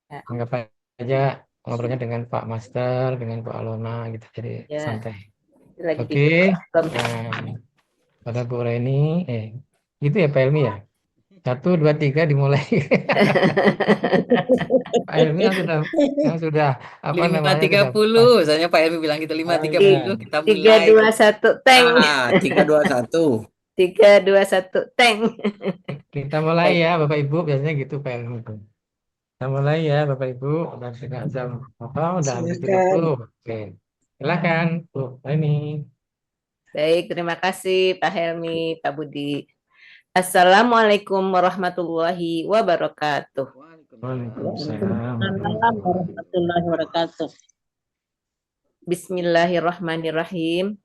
Ya, Anggap aja ngobrolnya dengan Pak Master, dengan Bu Alona gitu. Jadi ya, santai. lagi Oke. tidur. Belum. Nah, pada Bu Reni, gitu ya Pak Helmi ya. 1, 2, 3 dimulai. Pak Helmi yang sudah apa lima namanya tiga sudah puluh, pas. Soalnya Pak Helmi bilang gitu lima Oh tiga iya. puluh kita Tiga, mulai. dua, satu, tank. 3, 2, 1. 3, 2, 1, tank. Kita mulai Baik. ya Bapak Ibu, biasanya gitu Pak Helmi. Kita mulai ya Bapak Ibu, udah setengah jam apa udah hampir 30. Silakan. Oke. Silakan Bu Reni. Baik, terima kasih Pak Helmi, Pak Budi. Assalamualaikum warahmatullahi wabarakatuh. Waalaikumsalam Waalaikumsalam warahmatullahi. warahmatullahi wabarakatuh. Bismillahirrahmanirrahim.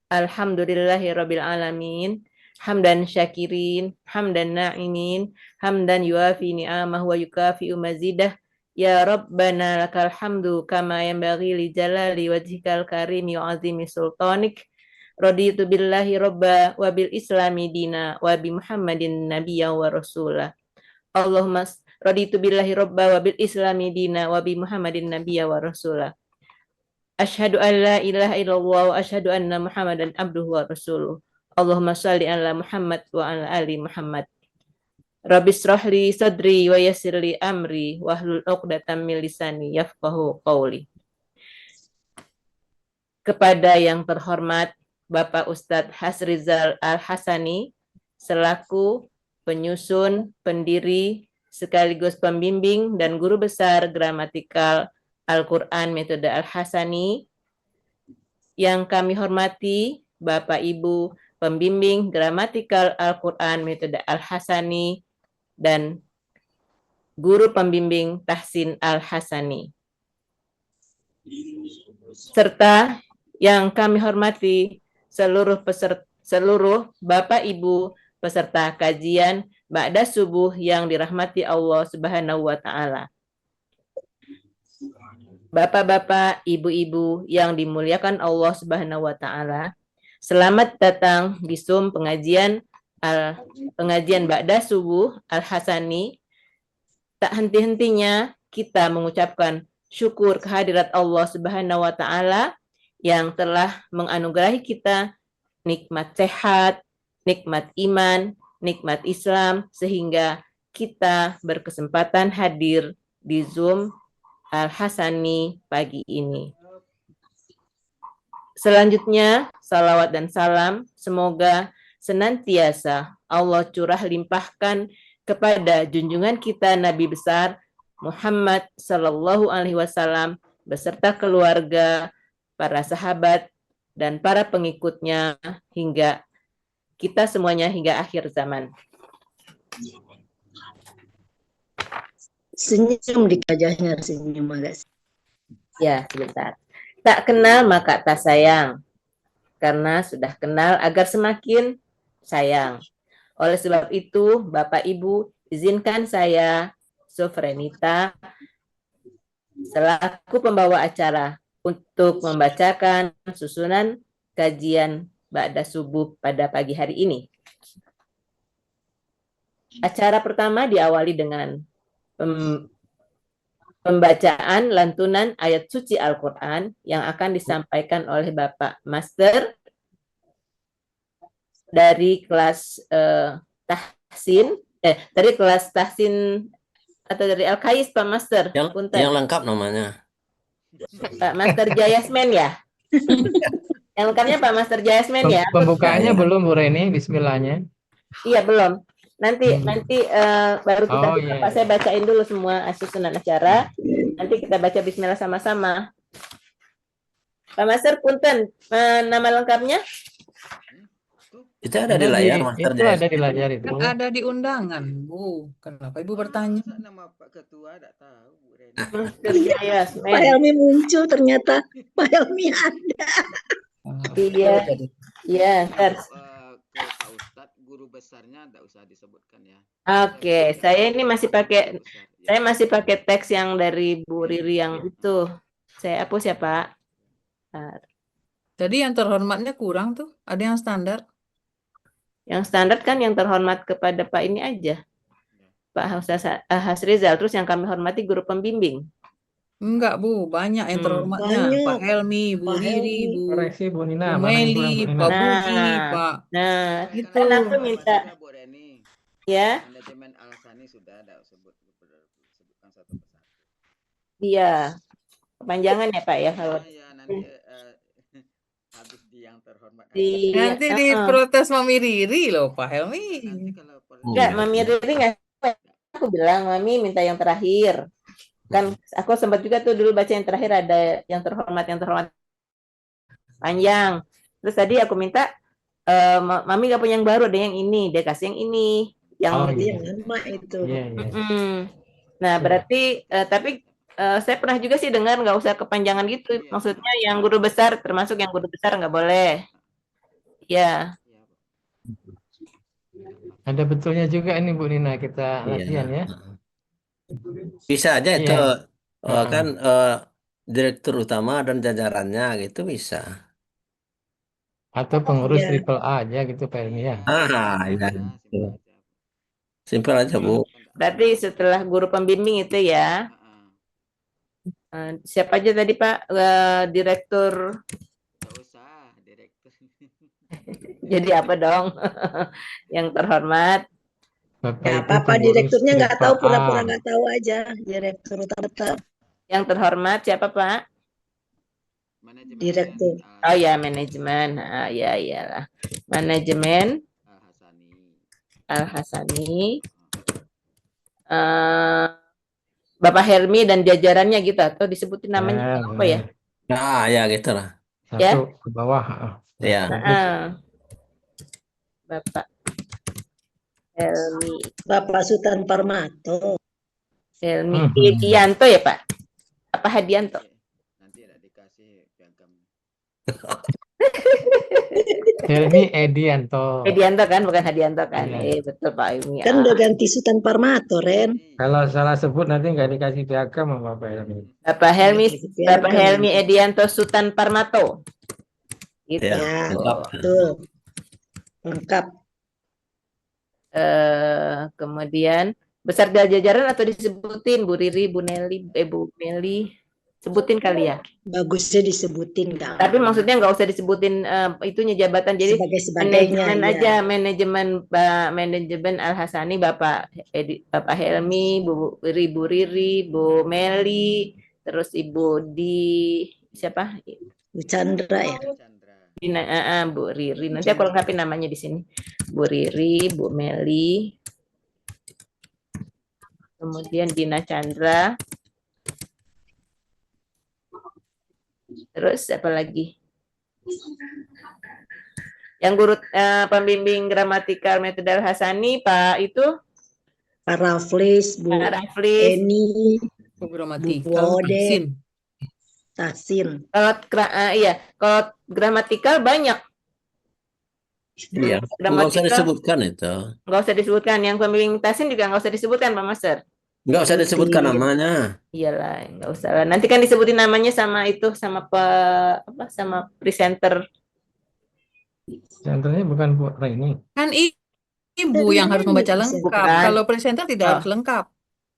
Alhamdulillahirabbil alamin. Hamdan syakirin, hamdan na'imin, hamdan yuafi ni'amahu wa yukafi'u mazidah. Ya Rabbana lakal hamdu kama yanbaghi li jalali wajhikal karimi wa azimi sultanik. Raditu billahi robba wa bil islami dina wa bi Muhammadin nabiyya wa rasulah. Allahumma raditu billahi robba wa bil islami dina wa bi Muhammadin nabiyya wa rasulah. Asyhadu an la ilaha illallah wa asyhadu anna Muhammadan abduhu wa rasuluh. Allahumma shalli ala Muhammad wa ala ali Muhammad. Rabbi shrahli sadri wa yassirli amri wahlul 'uqdatam min lisani yafqahu qawli. Kepada yang terhormat Bapak Ustadz Hasrizal Al-Hasani selaku penyusun, pendiri, sekaligus pembimbing dan guru besar gramatikal Al-Quran Metode Al-Hasani. Yang kami hormati Bapak Ibu pembimbing gramatikal Al-Quran Metode Al-Hasani dan guru pembimbing Tahsin Al-Hasani. Serta yang kami hormati seluruh Bapak Ibu peserta kajian Ba'da Subuh yang dirahmati Allah Subhanahu wa taala. Bapak-bapak, ibu-ibu yang dimuliakan Allah Subhanahu wa taala, selamat datang di Zoom pengajian Ba'da Subuh Al-Hasani. Tak henti-hentinya kita mengucapkan syukur kehadirat Allah Subhanahu wa taala yang telah menganugerahi kita nikmat sehat, nikmat iman, nikmat Islam sehingga kita berkesempatan hadir di Zoom Al-Hasani pagi ini. Selanjutnya, salawat dan salam semoga senantiasa Allah curah limpahkan kepada junjungan kita Nabi besar Muhammad Sallallahu Alaihi Wasallam beserta keluarga, para sahabat, dan para pengikutnya hingga kita semuanya hingga akhir zaman. Senyum di wajahnya, senyum agak. Ya, sebentar. Tak kenal maka tak sayang. Karena sudah kenal agar semakin sayang. Oleh sebab itu, Bapak Ibu, izinkan saya, Sofrenita, selaku pembawa acara untuk membacakan susunan kajian Ba'da Subuh pada pagi hari ini. Acara pertama diawali dengan pembacaan lantunan ayat suci Al-Quran yang akan disampaikan oleh Bapak Master dari kelas dari kelas Tahsin atau dari Al-Kais, Pak Master. Yang lengkap namanya. Pak Master Jayasmen ya? Yang lengkapnya Pak Master Jayasmen ya? Pembukaannya belum Bu Reni, bismillahnya. Iya, belum. Nanti baru kita iya. saya bacain dulu semua susunan acara. Nanti kita baca bismillah sama-sama. Pak Master, punten, nama lengkapnya? Itu ada di layar, Master Itu ada di layar itu. Kan ada di undangan, Bu. Kenapa Ibu bertanya? Nama Pak Ketua tidak tahu, Bu Reni. Master Jayasmen. Pak Helmi muncul ternyata. Pak Helmi ada. Iya. Iya, Ke Pak Ustadz, guru besarnya tidak usah disebutkan ya. Oke, saya ini masih pakai teks yang dari Bu Riri yang itu. Saya hapus ya, Pak. Jadi yang terhormatnya kurang tuh, ada yang standar. Yang standar kan yang terhormat kepada Pak ini aja. Pak Ustaz Hasrizal, terus yang kami hormati guru pembimbing. Enggak, Bu. Banyak yang terhormatnya. Banyak. Pak Helmi, Bu Pak Riri, Helmi. Bu Koreksi Bu Nina, Bu mana yang kurang Bu Meli, Nina? Pak Budi, Nah, Pak nah, itu. kan aku Sama minta juga Bu Reni. ya, Manajemen Al-Hasani sudah ada sebutkan satu persatu. iya, kepanjangan ya Pak ya kalau Ya nanti habis di yang terhormat di Nanti diprotes Mami Riri loh, Pak Helmi. nanti kalau enggak, Mami Riri nggak, aku bilang Mami minta yang terakhir. Kan aku sempat juga tuh dulu baca yang terakhir ada yang terhormat panjang. Terus tadi aku minta Mami gak punya yang baru, ada yang ini, dia kasih yang ini, yang Oh, Jadi iya. yang lama itu. Iya, iya. Nah berarti tapi saya pernah juga sih dengar nggak usah kepanjangan gitu, Iya. maksudnya yang guru besar termasuk yang guru besar nggak boleh. Ya, Iya, Bu. Ada betulnya juga ini Bu Nina, kita Iya. latihan ya. Bisa aja itu Iya. kan direktur utama dan jajarannya gitu bisa. Atau pengurus Iya. triple A aja gitu Pak Helmi ya. Ah, iya. Simpel aja. Simpel aja Bu. berarti setelah guru pembimbing itu ya, siapa aja tadi Pak direktur, Nggak usah direktur. jadi apa dong yang terhormat? Bapak Ya Ibu apa-apa pengurus direkturnya nggak tahu, triple A. pura-pura nggak tahu aja. Direktur tetap. Yang terhormat siapa Pak? Manajemen Direktur. Oh ya manajemen, ya iyalah manajemen Al-Hasani. Al-Hasani, Bapak Helmi dan jajarannya gitu atau disebutin namanya apa ya? Nah, ya gitu lah. Satu ke bawah. Ya. Bapak Helmi, Bapak Sultan Parmato. Helmi Yanto ya Pak? Apa Hadianto? Nanti ada dikasih piagam. Helmi Edianto. Hadianto kan, bukan Hadianto kan? Iya. Betul Pak Helmi. Kan udah ganti Sultan Parmato, Ren. Kalau salah sebut nanti nggak dikasih piagam sama Bapak Helmi. Bapak Helmi, Nggak dikasih piagam. Bapak Helmi Edianto Sultan Parmato. Gitu. Ya, Ya, lengkap. betul. Lengkap. Kemudian besar jajaran atau disebutin Bu Riri, Bu Nelly, Bu Meli, sebutin kali ya. Bagusnya disebutin nggak? Tapi maksudnya nggak usah disebutin itunya jabatan, jadi Sebagai-sebagainya. manajemen Ya. aja, manajemen Al-Hasani, Bapak Helmi, Bu Riri, Bu Meli, terus Ibu siapa? Bu Chandra ya. Bu Riri. Nanti aku lengkapin namanya di sini. Bu Riri, Bu Meli, kemudian Dina Chandra, terus apa lagi? Yang guru pembimbing gramatikal metode Al-Hasani, Pak itu? Pak Raflis, Bu Raflis, Eni, Bu Bu gramatikal, Ode, Tasin. Kalau gramatikal banyak. Iya. Nggak usah disebutkan itu. Nggak usah disebutkan. Yang pembimbing Tasin juga nggak usah disebutkan, Pak Master. Nggak usah disebutkan namanya. Iyalah, nggak usah lah. Nanti kan disebutin namanya sama itu, sama sama presenter. Presenternya bukan Bu Reni. Kan Ibu yang harus membaca lengkap. Bukan. Kalau presenter tidak harus lengkap.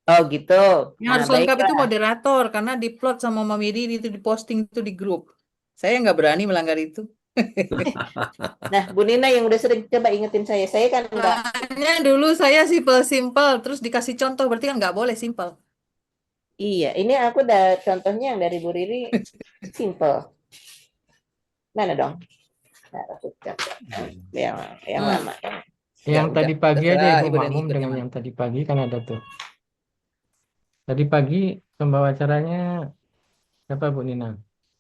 Oh gitu. Yang harus lengkap itu moderator, karena diplot sama Mami Riri itu diposting itu di grup. Saya nggak berani melanggar itu. Nah, Bu Nina yang udah sering coba ingetin saya kan enggak. Makanya dulu saya simple, terus dikasih contoh, berarti kan nggak boleh simple. Iya, ini aku udah contohnya yang dari Bu Riri simple. Mana dong? Yang lama. Yang Ya, tadi pagi aja terserah, Ibu Ibu Reni makmum ikut dengan yang yang tadi pagi kan ada tuh. Tadi pagi pembawa acaranya siapa Bu Nina?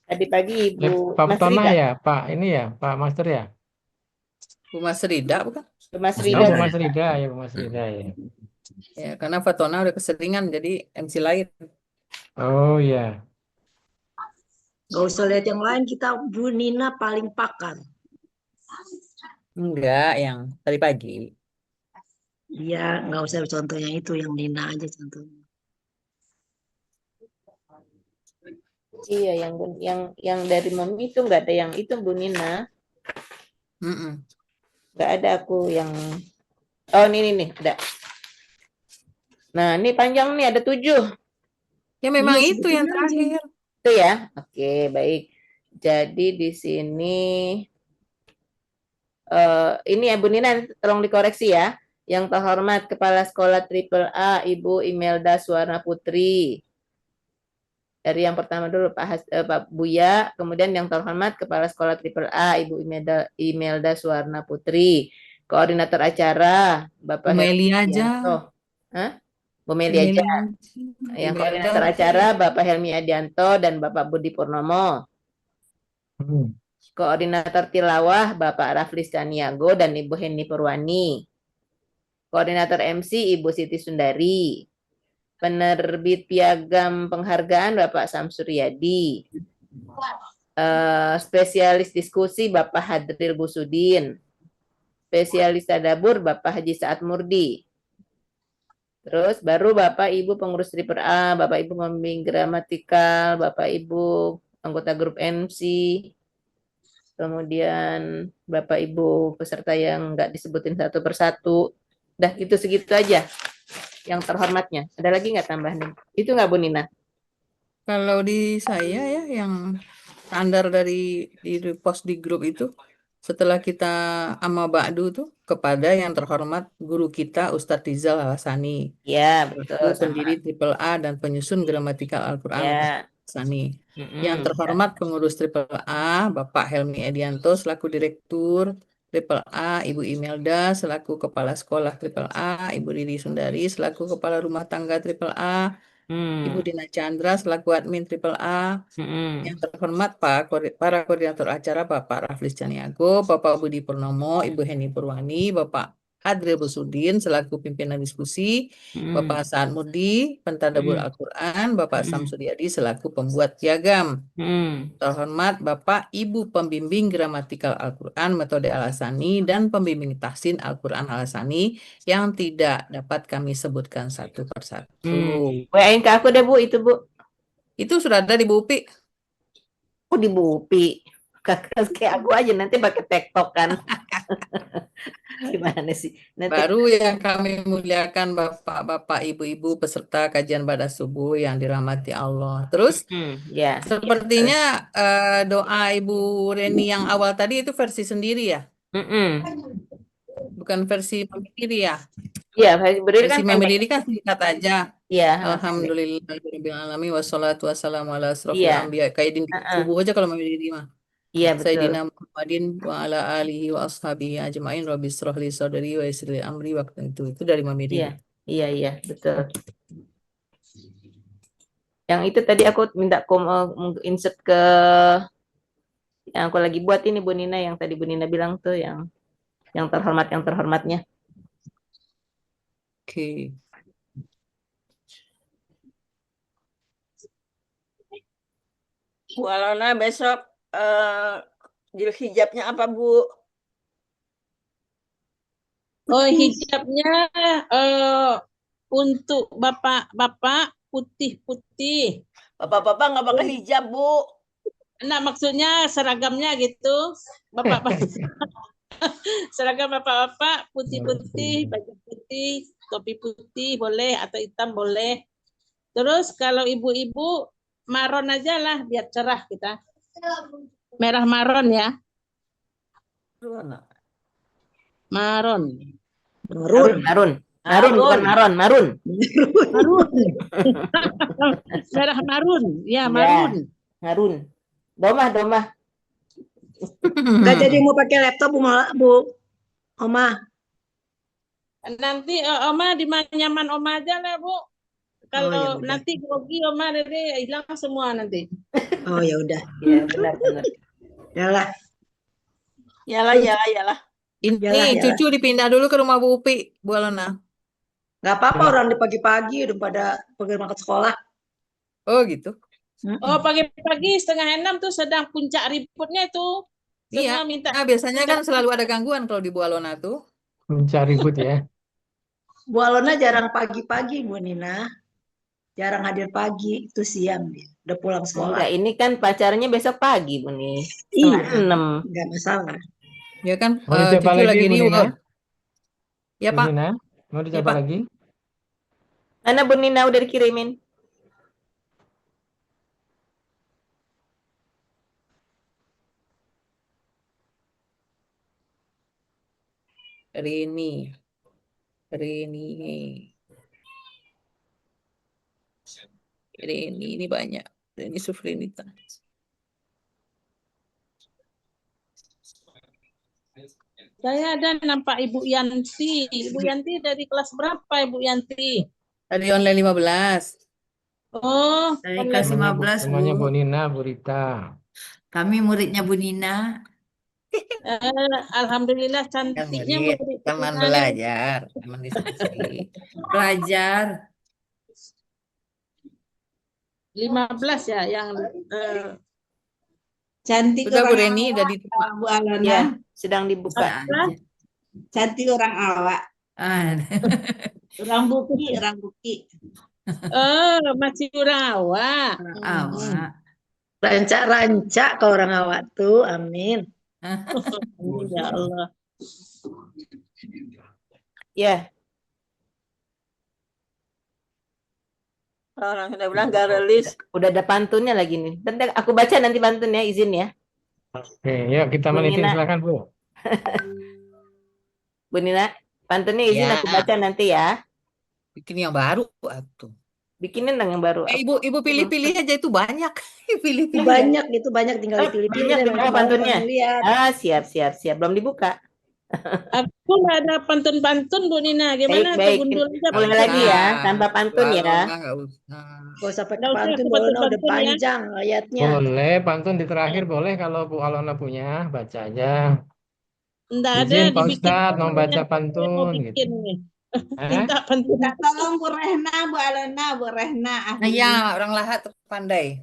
Tadi pagi Ibu Pak Mas Petona Rida. ya, Pak ini ya, Pak Master ya. Bu Mas Rida bukan? Bu Mas Oh, Rida. Bu Mas Rida ya, Bu Mas Rida ya. Ya, karena Fatona udah keseringan jadi MC lain. Oh ya. Gak usah lihat yang lain, kita Bu Nina paling pakar. Enggak, yang tadi pagi. Iya, nggak usah contohnya itu, yang Nina aja contohnya. Iya, yang dari Mami itu nggak ada yang itu Bu Nina. Nggak ada aku yang. Oh ini nih ada. Nah, ini panjang nih, ada 7. Ya memang Iya, itu yang sebutin aja. terakhir. Itu ya? Oke, baik. Jadi di sini ini ya Bu Nina, tolong dikoreksi ya. Yang terhormat Kepala Sekolah Triple A, Ibu Imelda Suwarna Putri. Dari yang pertama dulu Pak Buya, kemudian yang terhormat Kepala Sekolah Triple A, Ibu Imelda Suwarna Putri. Koordinator acara, Bapak Bu Meli Helmi aja. Adianto. Hah? Bu Bu Meli Meli aja. aja. Yang Imelda. koordinator acara, Bapak Helmi Adianto dan Bapak Budi Purnomo. Hmm. Koordinator tilawah Bapak Raflis Caniago dan Ibu Heni Purwani. Koordinator MC Ibu Siti Sundari. Penerbit piagam penghargaan Bapak Samsuryadi. Spesialis diskusi Bapak Hadril Busudin. Spesialis tadabur Bapak Haji Saad Murdi. Terus baru Bapak Ibu pengurus Triper A, Bapak Ibu pembimbing gramatikal, Bapak Ibu anggota grup MC, kemudian Bapak Ibu peserta yang nggak disebutin satu persatu. Dah itu segitu aja yang terhormatnya. Ada lagi nggak tambahan? Itu nggak Bu Nina? Kalau di saya ya yang standar dari di post di grup itu setelah kita amma ba'du tuh kepada yang terhormat guru kita Ustadz Rizal Al-Hasani, Ya, betul selaku sama. pendiri Triple A dan penyusun gramatikal Al-Quran Ya. Al-Hasani. Mm-mm, Yang terhormat pengurus Triple A Bapak Helmi Edianto selaku direktur Triple A, Ibu Imelda selaku kepala sekolah Triple A, Ibu Riri Sundari selaku kepala rumah tangga Triple A, Ibu Dina Chandra selaku admin Triple A. Yang terhormat para koordinator acara Bapak Raflis Caniago, Bapak Budi Purnomo, Ibu Heni Purwani, Bapak Hadril Busudin selaku pimpinan diskusi, Bapak Saad Murdi, pentadabur Al-Quran, Bapak Samsuryadi selaku pembuat piagam. Terhormat Bapak Ibu pembimbing gramatikal Al-Quran metode Al-Hasani dan pembimbing tahsin Al-Quran Al-Hasani yang tidak dapat kami sebutkan satu persatu. WA-in ke aku deh Bu, itu Bu. Itu sudah ada di Bu Upi. Oh di Bu Upi. Kayak aku aja nanti pakai TikTok kan. Gimana sih? Nanti Baru yang kami muliakan Bapak-Bapak, Ibu-Ibu peserta kajian pada subuh yang dirahmati Allah. Terus ya. sepertinya doa Ibu Reni yang awal tadi itu versi sendiri ya? Bukan versi Mami Riri ya? Iya, berdiri kan Versi Mami pendek. Riri kan singkat aja. Iya. Alhamdulillahirabbil alamin wassalatu wassalamu ala asrofil Iya. anbiya. Kaidin subuh aja kalau Mami Riri mah. Iya betul. Sayyidina Muhammadin wa ala alihi wa ashabihi ajma'in rabbi israh li sadri wa yassir li amri waktu itu dari Mami Riri. Iya. Iya, betul. Yang itu tadi aku minta insert ke yang aku lagi buat ini Bu Nina, yang tadi Bu Nina bilang tuh yang terhormatnya. Oke. Bu Alona besok hijabnya apa Bu? Oh, hijabnya untuk bapak-bapak putih-putih. Bapak-bapak nggak pakai hijab Bu? Nah, maksudnya seragamnya gitu, bapak-bapak. Seragam bapak-bapak putih-putih, baju putih, topi putih boleh atau hitam boleh. Terus kalau ibu-ibu maron aja lah biar cerah kita. Merah maron ya. Maron. Marun bukan maron, marun. Merah marun, ya marun. Marun. Domah. Nggak jadi mau pakai laptop Bu Oma. Nanti Oma di nyaman Oma aja lah Bu. Kalau nanti grogi Oma dari hilang semua nanti. Oh ya udah. Iya benar. Yalah. Ini cucu dipindah dulu ke rumah Bu Upi, Bu Alona. Nggak apa-apa orang di pagi-pagi udah pada pergi berangkat sekolah. Oh gitu. Oh pagi-pagi 5:30 tuh sedang puncak ributnya itu. Iya. Nah, biasanya kan selalu ada gangguan kalau di Bu Alona tuh. Puncak ribut ya. Bu Alona jarang pagi-pagi Bu Nina. Jarang hadir pagi, itu siang dia. Udah pulang sekolah. Enggak, ini kan pacarnya besok pagi Bu nih. Iya. 5:30. Enggak masalah. Ya kan Mau dicoba cucu lagi Bu Nina? reward. Ya Bu Pak. Nina, mau dicoba lagi? Ana Bu Nina udah dikirimin. Rini. Ini banyak. Rini Sufrinita. Saya ada nampak Ibu Yanti. Ibu Yanti dari kelas berapa Ibu Yanti? Tadi online 15. Oh, Dari online. kelas 15, Semuanya Bu Bu. Nina, Bu Rita. Kami muridnya Bu Nina. Alhamdulillah Yang cantiknya murid, murid teman Nina. belajar, teman diskusi. Pelajar. 15 ya yang Cantik Sudah Bu orang Reni, udah awak, diterima. Bu Alona. Ya, sedang dibuka. Aja. Cantik orang awak. Ah, Orang buki. oh, masih orang awak. orang awak. Rancak-rancak ke orang awak tuh, amin. Amin, ya Allah. Ya, Orang sudah bilang gak rilis. udah ada pantunnya lagi nih. Bentar, aku baca nanti pantunnya, izin ya. Oke, yuk kita Bu menitin, Nina. silakan Bu. Bu Nina, pantunnya izin Ya. aku baca nanti ya. Bikin yang baru atuh. Bikinin dong yang baru. Ibu pilih-pilih aja itu banyak. Pilih-pilih. Banyak tinggal Oh, dipilih-pilih banyak dan di bawah nanti baru pantunnya. kamu lihat. Ah, siap. Belum dibuka. Aku nggak ada pantun-pantun Bu Nina. Gimana? Baik. Aku gundul aja Mulai pantunnya. lagi ya, tanpa pantun ya. Nggak usah. Gak usah pakai Nggak usah pantun, aku Bu Alona udah pantun-pantun ya. panjang ayatnya. Boleh, pantun di terakhir boleh kalau Bu Alona punya, baca aja. Nggak ada Izin Pak dibikin Ustadz mau pantunnya. baca Saya mau pantun bikin gitu. nih. Eh? Minta pantun. Tolong Bu Rehna, Bu Alona, Bu Rehna. Nah ya, orang Lahat pandai.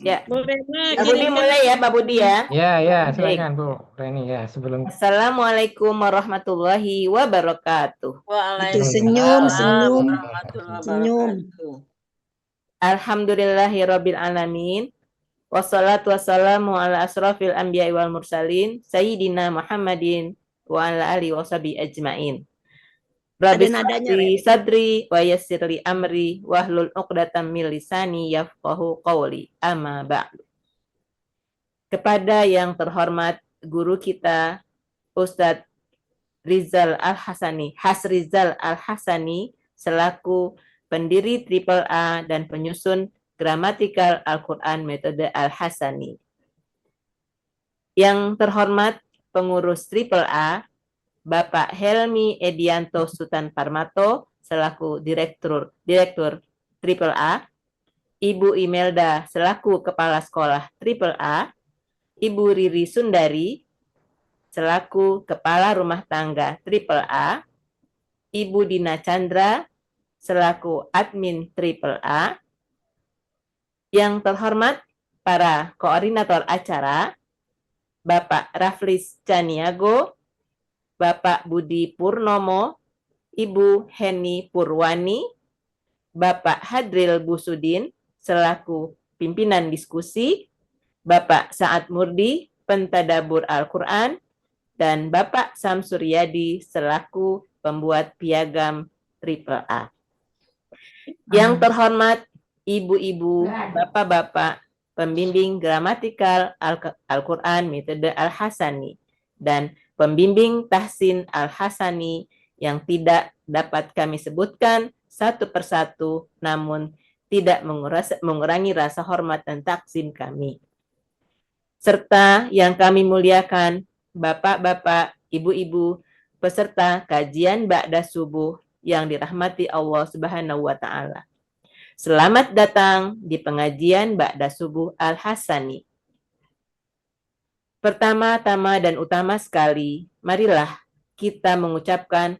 Ya. Boleh Pak Budi mulai ya, Pak Budi ya. Ya, silakan Bu Reni ya sebelum Assalamualaikum warahmatullahi wabarakatuh. Itu senyum. Warahmatullahi Senyum. wabarakatuh. Alhamdulillahirabbil alamin. Wassalatu wassalamu ala asrafil anbiya'i wal mursalin sayyidina Muhammadin wa ala alihi washabihi ajmain. Rabbi Ada nadanya, shrah li sadri wa yassir li amri wahlul 'uqdatam min lisani yafqahu qawli. Amma ba'du. Kepada yang terhormat guru kita Ustadz Rizal Hasrizal Al-Hasani selaku pendiri Triple A dan penyusun Gramatikal Al-Quran Metode Al-Hasani. Yang terhormat pengurus Triple A, Bapak Helmi Edianto Sutan Parmato selaku Direktur Triple A, Ibu Imelda selaku Kepala Sekolah Triple A, Ibu Riri Sundari selaku Kepala Rumah Tangga Triple A, Ibu Dina Chandra selaku Admin Triple A, yang terhormat para koordinator acara, Bapak Raflis Caniago, Bapak Budi Purnomo, Ibu Heni Purwani, Bapak Hadril Busudin selaku pimpinan diskusi, Bapak Saad Murdi, pentadabur Al-Quran, dan Bapak Samsuryadi selaku pembuat piagam Triple A. Yang terhormat ibu-ibu, bapak-bapak, pembimbing gramatikal Al-Quran metode Al-Hasani, dan pembimbing tahsin Al-Hasani yang tidak dapat kami sebutkan satu persatu, namun tidak mengurangi rasa hormat dan takzim kami. Serta yang kami muliakan, bapak-bapak, ibu-ibu, peserta kajian Ba'da Subuh yang dirahmati Allah Subhanahu wa Ta'ala. Selamat datang di pengajian Ba'da Subuh Al-Hasani. Pertama-tama dan utama sekali, marilah kita mengucapkan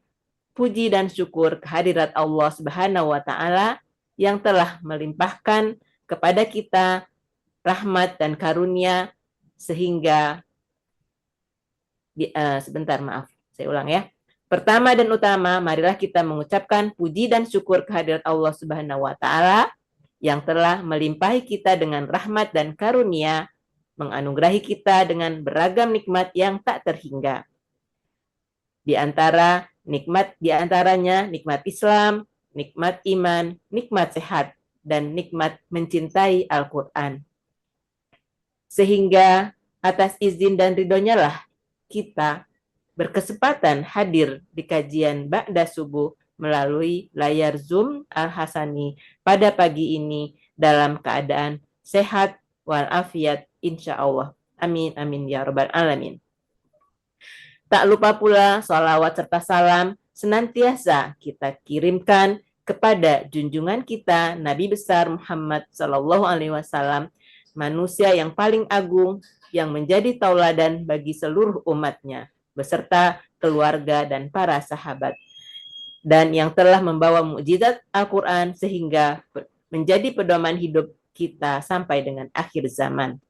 puji dan syukur kehadirat Allah Subhanahu wa Ta'ala yang telah melimpahkan kepada kita rahmat dan karunia sehingga sebentar maaf, saya ulang ya. Pertama dan utama, marilah kita mengucapkan puji dan syukur kehadirat Allah Subhanahu wa Ta'ala yang telah melimpahi kita dengan rahmat dan karunia, menganugerahi kita dengan beragam nikmat yang tak terhingga. Di antaranya nikmat Islam, nikmat iman, nikmat sehat, dan nikmat mencintai Al-Quran. Sehingga atas izin dan ridhonya lah kita berkesempatan hadir di kajian Ba'da Subuh melalui layar Zoom Al-Hasani pada pagi ini dalam keadaan sehat walafiat insya Allah. Amin, amin, ya Rabbal Alamin. Tak lupa pula sholawat serta salam senantiasa kita kirimkan kepada junjungan kita Nabi besar Muhammad Sallallahu Alaihi Wasallam, manusia yang paling agung yang menjadi tauladan bagi seluruh umatnya beserta keluarga dan para sahabat, dan yang telah membawa mukjizat Al-Quran sehingga menjadi pedoman hidup kita sampai dengan akhir zaman.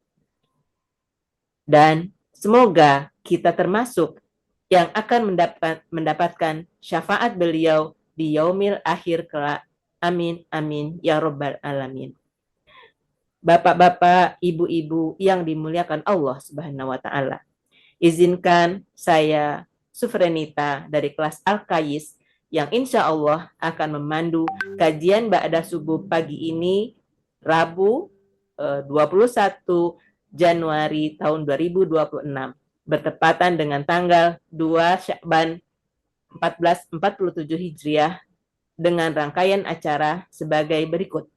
Dan semoga kita termasuk yang akan mendapatkan syafaat beliau di yaumil akhir kelak. Amin, amin, ya Rabbal Alamin. Bapak-bapak, ibu-ibu yang dimuliakan Allah Subhanahu wa Ta'ala, izinkan saya, Sufrenita dari kelas Al-Kayis, yang insya Allah akan memandu kajian Ba'da Subuh pagi ini, Rabu 21 Januari tahun 2026, bertepatan dengan tanggal 2 Sya'ban 1447 Hijriah, dengan rangkaian acara sebagai berikut.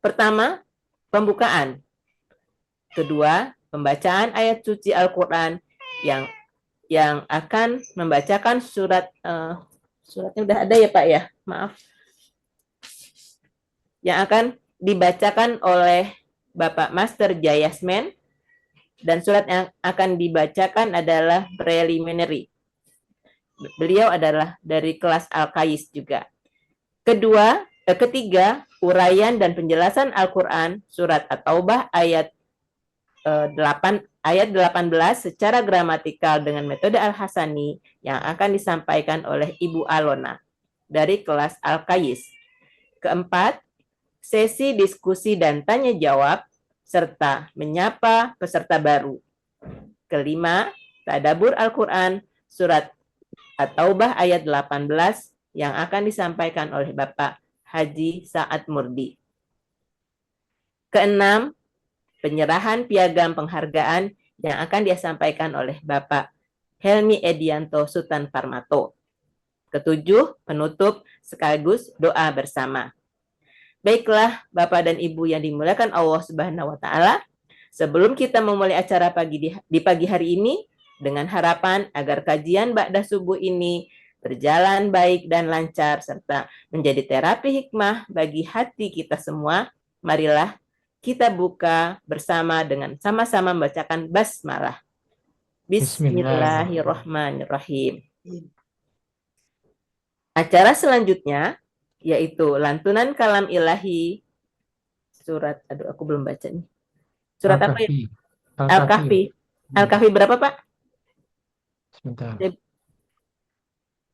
Pertama, pembukaan. Kedua, pembacaan ayat suci Al-Quran yang akan membacakan suratnya udah ada ya Pak ya, maaf. Yang akan dibacakan oleh Bapak Master Jayasmen, dan surat yang akan dibacakan adalah preliminary. Beliau adalah dari kelas Al-Kayis juga. Ketiga, uraian dan penjelasan Al-Quran surat At-Taubah ayat 18 secara gramatikal dengan metode Al-Hasani yang akan disampaikan oleh Ibu Alona dari kelas Al-Kayis. Keempat, sesi diskusi dan tanya jawab serta menyapa peserta baru. Kelima, tadabbur Al-Quran surat At-Taubah ayat 18 yang akan disampaikan oleh Bapak Haji Sa'ad Murdi. Keenam, penyerahan piagam penghargaan yang akan disampaikan oleh Bapak Helmi Edianto Sultan Parmato. Ketujuh, penutup sekaligus doa bersama. Baiklah, Bapak dan Ibu yang dimuliakan Allah Subhanahu wa Ta'ala, sebelum kita memulai acara di pagi hari ini, dengan harapan agar kajian Ba'da Subuh ini berjalan baik dan lancar serta menjadi terapi hikmah bagi hati kita semua, marilah kita buka bersama dengan sama-sama membacakan basmalah. Bismillahirrahmanirrahim. Acara selanjutnya yaitu lantunan kalam ilahi surat, aku belum baca nih. Surat apa ya? Al-Kahfi. Al-Kahfi berapa, Pak? Sebentar.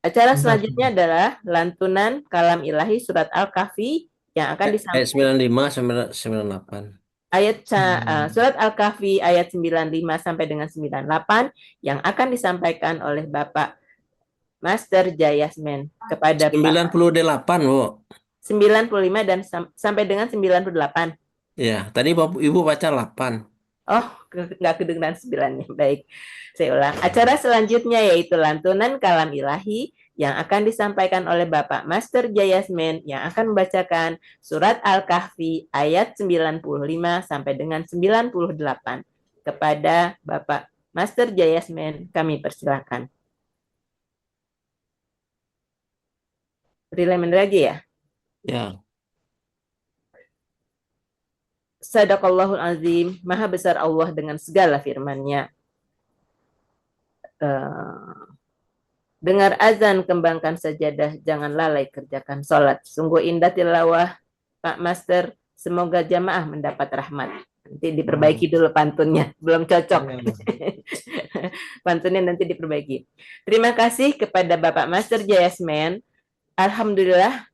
Acara selanjutnya adalah lantunan kalam ilahi surat Al-Kahfi yang akan disampaikan ayat 95 sampai 98. Surat Al-Kahfi ayat 95 sampai dengan 98 yang akan disampaikan oleh Bapak Master Jayasmen kepada 98, Bu. 95 dan sampai dengan 98. Ya, tadi Ibu baca 8. Oh, nggak kedengeran 9-nya. Baik, saya ulang. Acara selanjutnya yaitu lantunan kalam ilahi yang akan disampaikan oleh Bapak Master Jayasmen yang akan membacakan surat Al-Kahfi ayat 95 sampai dengan 98. Kepada Bapak Master Jayasmen, kami persilakan. Preliminary lagi ya? Ya. Sadaqallahul azim, maha besar Allah dengan segala firman-Nya. Dengar azan, kembangkan sajadah, jangan lalai kerjakan sholat. Sungguh indah tilawah, Pak Master. Semoga jamaah mendapat rahmat. Nanti diperbaiki dulu pantunnya, belum cocok. Pantunnya nanti diperbaiki. Terima kasih kepada Bapak Master Jayasmen. Alhamdulillah,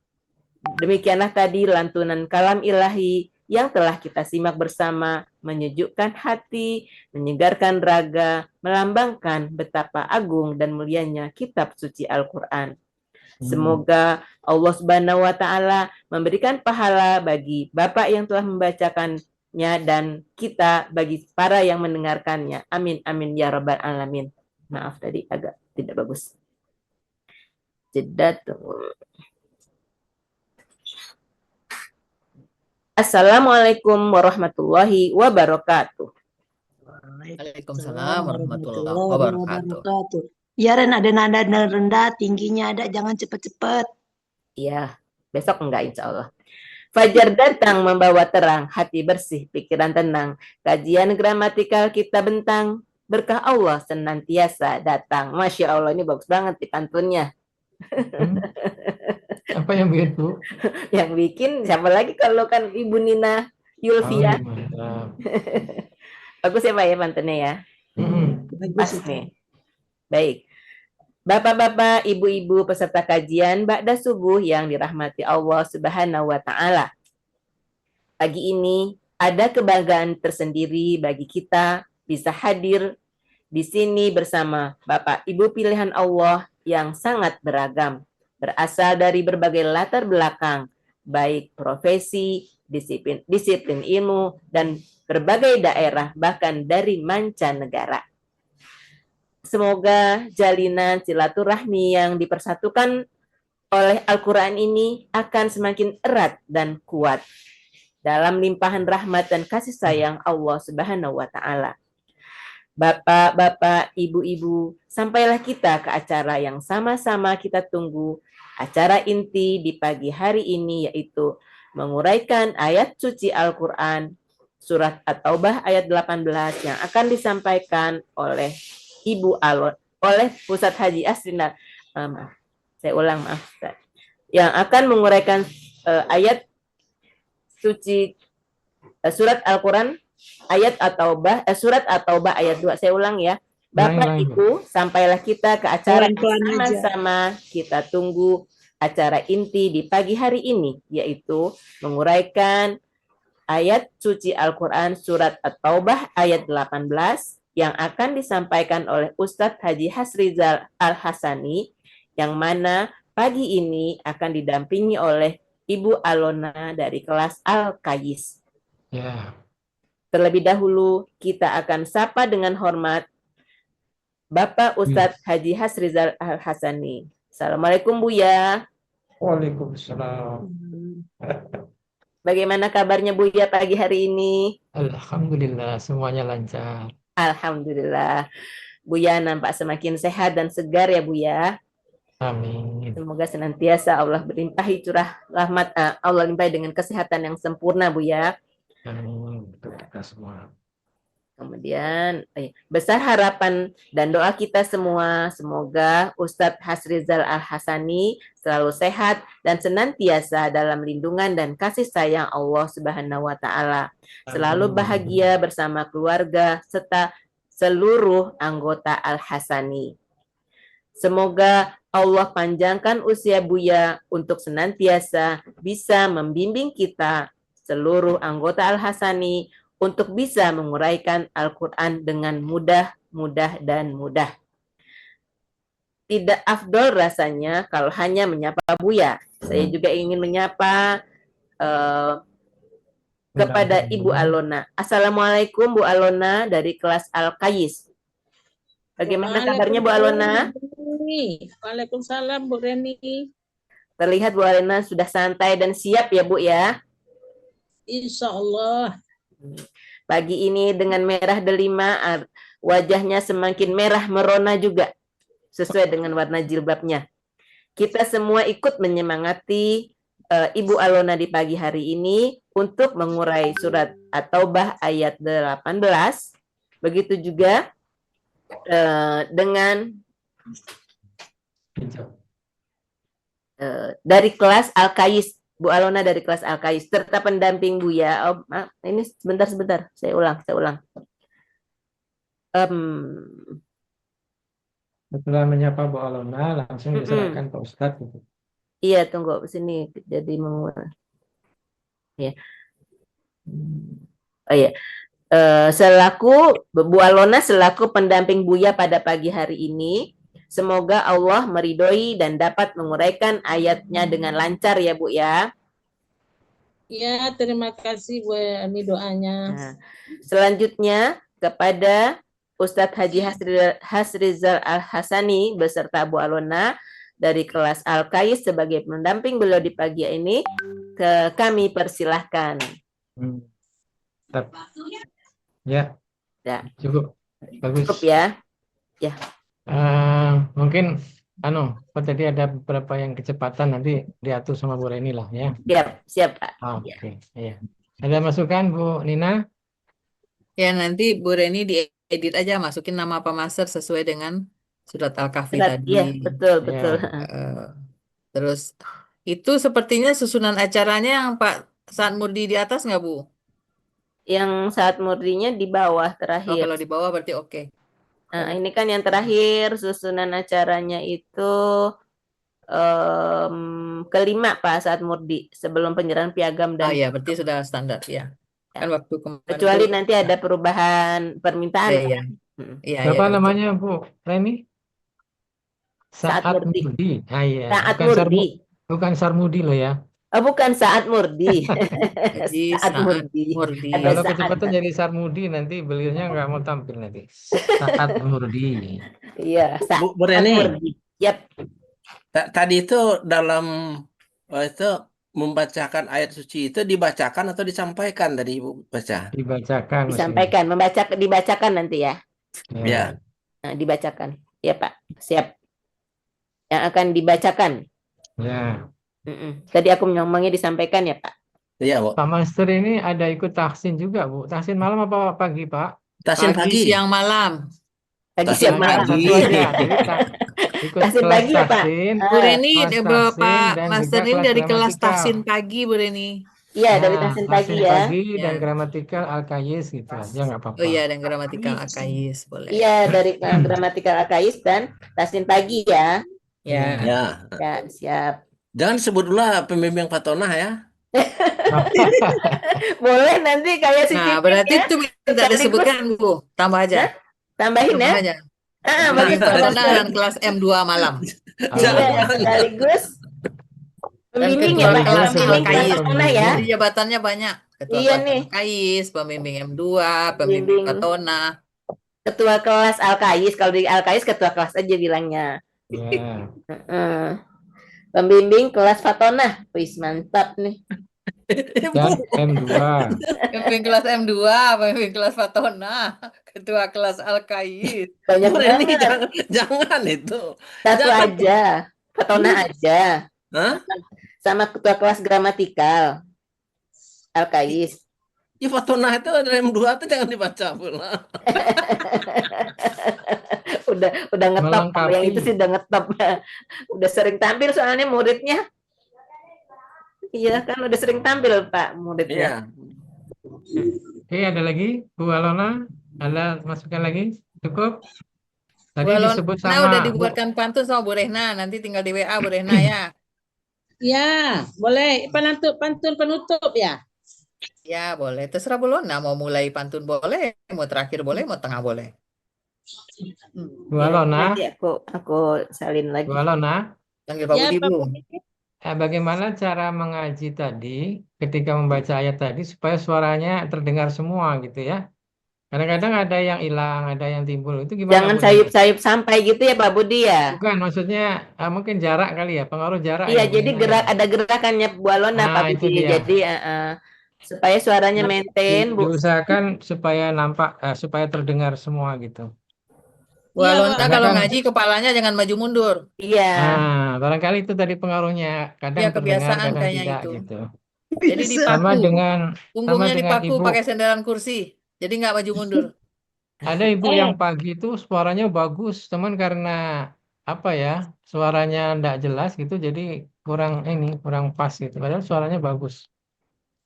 demikianlah tadi lantunan kalam ilahi yang telah kita simak bersama, menyejukkan hati, menyegarkan raga, melambangkan betapa agung dan mulianya kitab suci Al-Quran. Semoga Allah Subhanahu wa Ta'ala memberikan pahala bagi Bapak yang telah membacakannya dan kita bagi para yang mendengarkannya. Amin, amin, ya Rabbal Alamin. Maaf tadi agak tidak bagus. Jeda tunggu. Assalamualaikum warahmatullahi wabarakatuh. Waalaikumsalam warahmatullahi wabarakatuh. Ya, Ren, ada nada rendah, tingginya ada, jangan cepet-cepet. Iya, besok enggak insya Allah. Fajar datang membawa terang, hati bersih, pikiran tenang. Kajian gramatikal kita bentang, berkah Allah senantiasa datang. Masya Allah, ini bagus banget di pantunnya. Apa yang bikin Bu? Yang bikin siapa lagi kalau kan Ibu Nina Yulvia. Mantap. Bagus ya Pak ya pantunnya ya. Pas nih. Baik. Bapak-bapak, ibu-ibu peserta kajian Ba'da Subuh yang dirahmati Allah Subhanahu wa Ta'ala. Pagi ini ada kebanggaan tersendiri bagi kita bisa hadir di sini bersama Bapak Ibu pilihan Allah yang sangat beragam, berasal dari berbagai latar belakang, baik profesi, disiplin ilmu, dan berbagai daerah, bahkan dari mancanegara. Semoga jalinan silaturahmi yang dipersatukan oleh Al-Quran ini akan semakin erat dan kuat dalam limpahan rahmat dan kasih sayang Allah Subhanahu wa Ta'ala. Bapak-bapak, ibu-ibu, sampailah kita ke acara yang sama-sama kita tunggu, acara inti di pagi hari ini, yaitu menguraikan ayat suci Al-Quran, surat At-Taubah ayat 18 yang akan disampaikan oleh Ibu Alon, oleh Pusat Haji Asrina, saya ulang maaf, yang akan menguraikan ayat suci surat Al-Quran ayat At-Taubah, surat At-Taubah ayat 2. Saya ulang ya. Bapak Ibu, sampailah kita ke acara yang sama-sama kita tunggu, acara inti di pagi hari ini, yaitu menguraikan ayat suci Al-Quran surat At-Taubah ayat 18 yang akan disampaikan oleh Ustadz Haji Hasrizal Al-Hasani, yang mana pagi ini akan didampingi oleh Ibu Alona dari kelas Al-Kayis. Ya. Terlebih dahulu kita akan sapa dengan hormat Bapak Ustadz Haji Hasrizal Al-Hasani. Assalamualaikum Buya. Waalaikumsalam. Bagaimana kabarnya Buya pagi hari ini? Alhamdulillah, semuanya lancar. Alhamdulillah. Buya nampak semakin sehat dan segar ya Buya. Amin. Semoga senantiasa Allah berlimpahi curah rahmat, Allah limpahi dengan kesehatan yang sempurna Buya. Amin. Untuk kita semua. Kemudian besar harapan dan doa kita semua, semoga Ustadz Hasrizal Al-Hasani selalu sehat dan senantiasa dalam lindungan dan kasih sayang Allah Subhanahu wa Ta'ala. Selalu bahagia bersama keluarga serta seluruh anggota Al-Hasani. Semoga Allah panjangkan usia Buya untuk senantiasa bisa membimbing kita seluruh anggota Al-Hasani untuk bisa menguraikan Al-Quran dengan mudah dan mudah. Tidak afdol rasanya kalau hanya menyapa Buya. Saya juga ingin menyapa kepada Ibu Alona. Assalamualaikum Bu Alona dari kelas Al-Kayis. Bagaimana kabarnya Bu Alona? Waalaikumsalam Bu Reni. Terlihat Bu Alona sudah santai dan siap ya Bu ya. Insya Allah. Pagi ini dengan merah delima, wajahnya semakin merah merona juga, sesuai dengan warna jilbabnya. Kita semua ikut menyemangati Ibu Alona di pagi hari ini untuk mengurai surat At-Taubah ayat 18. Begitu juga dengan dari kelas Al-Kayis. Bu Alona dari kelas Al-Kayis, serta pendamping Buya. Oh, maaf, ini sebentar. Saya ulang. Setelah menyapa Bu Alona, langsung diserahkan ke Ustadz. Gitu. Iya, tunggu sini. Jadi mengulang. Ya. Oh iya. Bu Alona selaku pendamping Buya pada pagi hari ini, Semoga Allah meridhoi dan dapat menguraikan ayatnya dengan lancar ya Bu ya. Ya, terima kasih Bu Emi doanya. Nah, selanjutnya kepada Ustadz Haji Hasrizal Al-Hasani beserta Bu Alona dari kelas Al-Kais sebagai pendamping beliau di pagi ini, kami persilahkan. Tetap. Ya, Ya, cukup. Bagus. cukup ya. Mungkin Pak tadi ada beberapa yang kecepatan nanti diatur sama Bu Reni lah ya. Siap Pak. Oke, iya. Ada masukan Bu Nina? Ya, nanti Bu Reni diedit aja, masukin nama Pak Master sesuai dengan surat Al-Kahfi Iya, tadi. betul, Ya. betul. Terus itu sepertinya susunan acaranya yang Pak Saad Murdi di atas nggak Bu? Yang saat murdinya di bawah Oh, terakhir. kalau di bawah berarti oke. Nah, ini kan yang terakhir susunan acaranya itu kelima Pak saat murdi sebelum penyerahan piagam Ah dan ya, berarti sudah standar ya. Kan waktu kemarin kecuali itu nanti ada perubahan permintaan. Iya, Mm. iya, Siapa iya, namanya Bu Reni? Saat Saat Murdi. Murdi. Iya. Saat Bukan Murdi. bukan Sarmudi loh ya. Oh, bukan saat murdi. Jadi Saat Murdi. Murdi. Ada Kalau saat. kecepatan jadi Sarmudi nanti beliaunya nggak mau tampil nanti. Saat Murdi. Iya, Bu saat Reni, Murdi. Yap. tadi itu dalam itu membacakan ayat suci itu dibacakan atau disampaikan tadi Ibu baca? Dibacakan mestinya. Disampaikan, dibacakan nanti ya. Ya. Nah, dibacakan. Ya, Pak. Siap. Yang akan dibacakan. Ya. Tadi aku ngomongnya disampaikan ya, Pak. Iya, Bu. Pak Master ini ada ikut tahsin juga, Bu. Tahsin malam apa pagi, Pak? Tahsin Pagi, pagi. siang, malam. Pagi Tahsin siap malam. pagi. Satu aja. Jadi ikut Tahsin kelas pagi ya, Pak? tahsin, Bu Reni, kelas tahsin, Pak dan Master juga ini kelas dari kelas gramatikal. tahsin pagi, Bu Reni. Iya, dari Nah, tahsin pagi tahsin ya. pagi dan Ya. gramatikal Al-Kayis gitu. Ya nggak apa-apa. Oh iya, dan gramatikal Akais boleh. Iya, dari gramatikal Akais dan tahsin pagi ya. Ya. Ya. Ya, siap. Jangan sebut dulu lah pembimbing Fatonah ya. Boleh nanti kayak si Nah, Cipin berarti ya. itu tidak disebutkan, Bu. Tambah aja. Tambahin Tambah ya. aja. Bagi Pembimbing Fatonah dan kelas M2 malam. iya, sekaligus Dan pembimbing ketua ya, Pak. kelas Pembimbing kelas Al-Kais. Fatonah ya. Jadi jabatannya banyak. Ketua Iya kelas nih. Al-Kais, pembimbing M2, pembimbing Pembimbing. Fatonah. Ketua kelas Al-Kais. Kalau di Al-Kais ketua kelas aja bilangnya. Ya. Pembimbing kelas Fatonah. Wis, mantap nih. Dan M2. Pembimbing kelas M2, pembimbing kelas Fatonah, ketua kelas Al-Kais. Banyak Bu Reni, banget. jangan itu. Satu Jangan. aja. Fatonah aja. Hah? Sama ketua kelas gramatikal. Al-Kais. Ya Fatonah itu ada M2 itu jangan dibaca pula. udah ngetop. Melengkapi. Yang itu sih udah ngetop. Udah sering tampil soalnya muridnya. Iya kan udah sering tampil Pak muridnya. Iya. Oke, ada lagi? Bu Alona, ada masukan lagi? Cukup? Tadi Bu Alona disebut sama udah dibuatkan pantun sama Bu Rehna, nanti tinggal di WA Bu Rehna ya. Ya, boleh. Pantun penutup ya. Ya boleh, terserah Bu Lona mau mulai pantun boleh, mau terakhir boleh, mau tengah boleh. Bu Alona, Nanti aku salin lagi. Bu Alona, Panggil Pak Ya, Budi Pak Bu. Budi. bagaimana cara mengaji tadi ketika membaca ayat tadi supaya suaranya terdengar semua gitu ya? Kadang-kadang ada yang hilang, ada yang timbul. Itu gimana, Jangan Bu? sayup-sayup sampai gitu ya Pak Budi ya. Bukan, maksudnya mungkin jarak kali ya, pengaruh jarak Iya, ya, Bu jadi Nina ya? ada gerakannya Bu Alona Pak Nah, itu Budi. dia. Jadi supaya suaranya maintain Bu. Diusahakan supaya nampak, supaya terdengar semua gitu. Bu Iya, Alona Karena kalau kan- ngaji kepalanya jangan maju mundur. Iya. Nah, barangkali itu tadi pengaruhnya. Kadang Ya, terdengar, kebiasaan kadang kayaknya tidak itu. gitu. Jadi Sama dipaku, dengan punggungnya dengan dipaku Ibu. pakai senderan kursi. Jadi nggak maju mundur. Ada ibu yang pagi itu suaranya bagus, teman karena apa ya, suaranya enggak jelas gitu, jadi kurang pas gitu. Padahal suaranya bagus.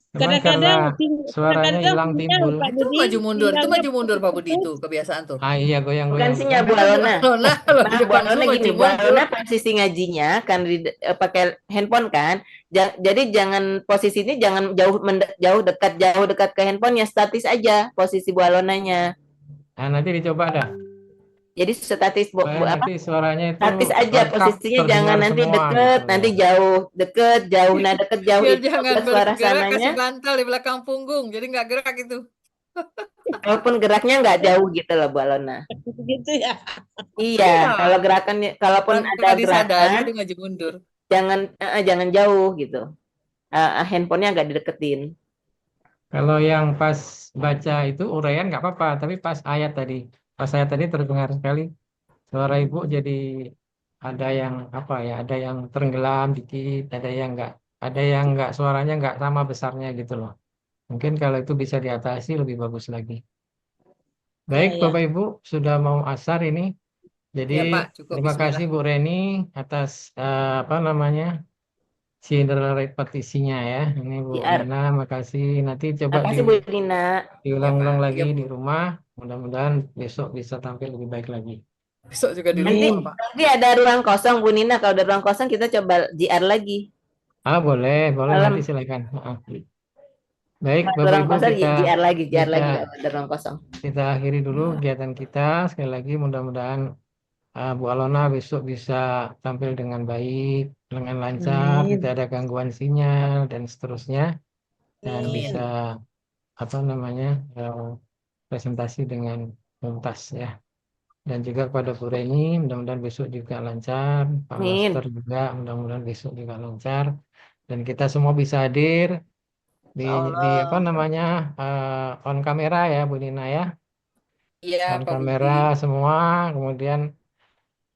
Cuman karena suaranya hilang timbul. Pak Itu Budi, maju mundur, itu sinyalnya maju mundur Pak Budi putus. itu kebiasaan tuh. Ah iya, Bukan goyang-goyang. sinyal Bu Kadang Alona. Bu Alona kalau di Bu depan Alona Zoom gini, maju Bu mundur. Alona posisi ngajinya kan pakai handphone kan. Jadi jangan posisinya jangan jauh dekat ke handphonenya, statis aja posisi Bu Alonanya. Nah, nanti dicoba dah. Jadi statis Supaya nanti suaranya itu statis aja lengkap posisinya, jangan terdengar nanti semua deket, gitu. nanti jauh, deket, jauh. Nah deket jauh Biar itu jangan buat suara bergerak, kasih sananya, bantal di belakang punggung, jadi nggak gerak itu. walaupun geraknya nggak jauh gitu loh Bu Alona. Gitu ya. Iya, Iya. kalau gerakannya, kalaupun ada Tanpa disadari gerakan, dia maju mundur. jangan jauh gitu. Handphonenya agak dideketin. Kalau yang pas baca itu uraian nggak apa-apa, tapi pas ayat tadi terdengar sekali suara ibu jadi ada yang apa ya, ada yang tenggelam dikit, ada yang nggak suaranya nggak sama besarnya gitu loh. Mungkin kalau itu bisa diatasi lebih bagus lagi. Baik, Ya. Bapak Ibu sudah mau asar ini. Jadi Ya Pak, cukup terima kasih bismillah. Bu Reni atas apa namanya channel repetisinya ya. Ini Bu JR. Nina, makasih. Nanti coba Makasih Bu Nina. diulang-ulang Ya, Pak. lagi Iya, Bu. di rumah. Mudah-mudahan besok bisa tampil lebih baik lagi. Besok juga di Nanti, rumah, Pak. nanti ada ruang kosong Bu Nina. Kalau ada ruang kosong kita coba JR lagi. Boleh Malam. nanti silakan. Baik, Kalau ada Bapak ruang Ibu kosong JR lagi kita kalau ada ruang kosong. kita akhiri dulu kegiatan kita. Sekali lagi mudah-mudahan Bu Alona besok bisa tampil dengan baik, dengan lancar, Amin. tidak ada gangguan sinyal dan seterusnya, dan Amin. bisa apa namanya presentasi dengan tuntas ya. Dan juga kepada Bu Reni, mudah-mudahan besok juga lancar, Pak Amin. Master juga mudah-mudahan besok juga lancar, dan kita semua bisa hadir di apa namanya on kamera ya Bu Nina ya, Iya, on Pak Budi. kamera semua, kemudian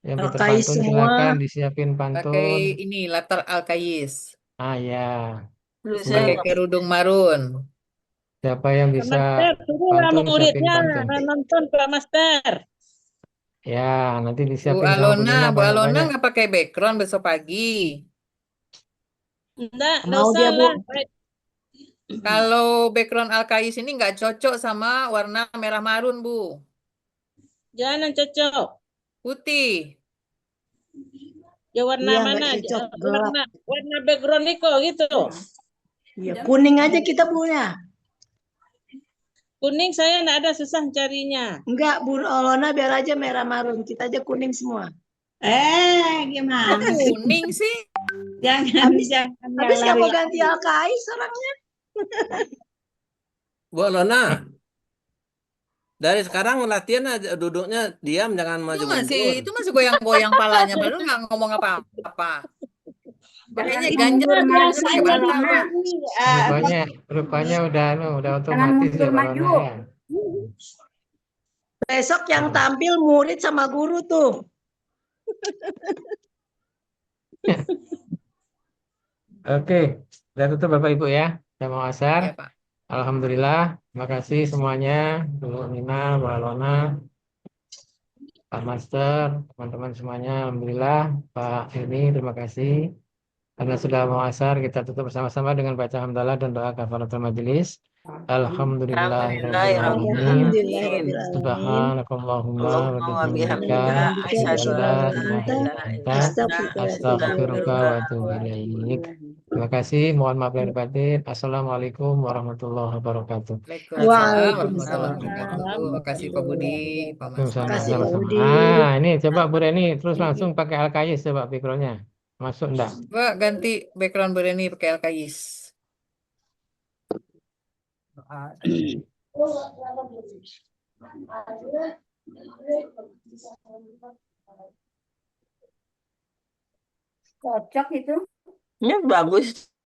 yang pinter LKI pantun semua. silakan disiapin Pakai pantun. ini latar Al-Kais. Ya. Pakai kerudung marun. Siapa yang Pak bisa Master, suruhlah pantun siapin muridnya pantun. nonton Pak Master. Ya, nanti Bu disiapin sama Bu Alona, Nina Bu Alona banyak-banyak. nggak pakai background besok pagi. Enggak Mau usah dia, Bu. lah. Kalau background Al-Kais ini nggak cocok sama warna merah marun, Bu. Jangan cocok. Putih. Ya warna Iya, mana? nggak cocok, gelap. Warna background Niko gitu. Iya, kuning aja kita punya. Kuning saya enggak ada, susah carinya. Enggak, Bu Olona biar aja merah marun. Kita aja kuning semua. Gimana? Kuning sih. Jangan Habis yang mau ganti LKI orangnya. Bu Alona, dari sekarang latihan aja duduknya diam, jangan maju mundur. Itu masih goyang-goyang palanya, padahal nggak ngomong apa-apa. Kayaknya ganjel pakai bantal, Pak. Rupanya udah otomatis ya Pak Rona ya. Besok yang tampil murid sama guru tuh. Oke, udah tutup Bapak Ibu ya. Saya mau asar. Ya, Pak. Alhamdulillah, terima kasih semuanya, Bu Nina, Bu Alona, Pak Master, teman-teman semuanya. Alhamdulillah, Pak Hilmi, terima kasih. Karena sudah mau asar, kita tutup bersama-sama dengan baca hamdalah dan doa kafaratul majelis. Alhamdulillahirrahmanirrahim. Subhanakallahumma wa bihamdika asyhadu an la ilaha illa anta astaghfiruka wa atubu ilaik. Terima kasih, mohon maaf lahir batin. Assalamualaikum warahmatullahi wabarakatuh. Waalaikumsalam warahmatullahi wabarakatuh. Terima kasih Pak Budi, Pak Master. Sama-sama. Ini coba Bu Reni terus langsung pakai Al-Kais coba backgroundnya. Masuk enggak? Mbak ganti background Bu Reni pakai Al-Kais. Cocok itu. Ya bagus.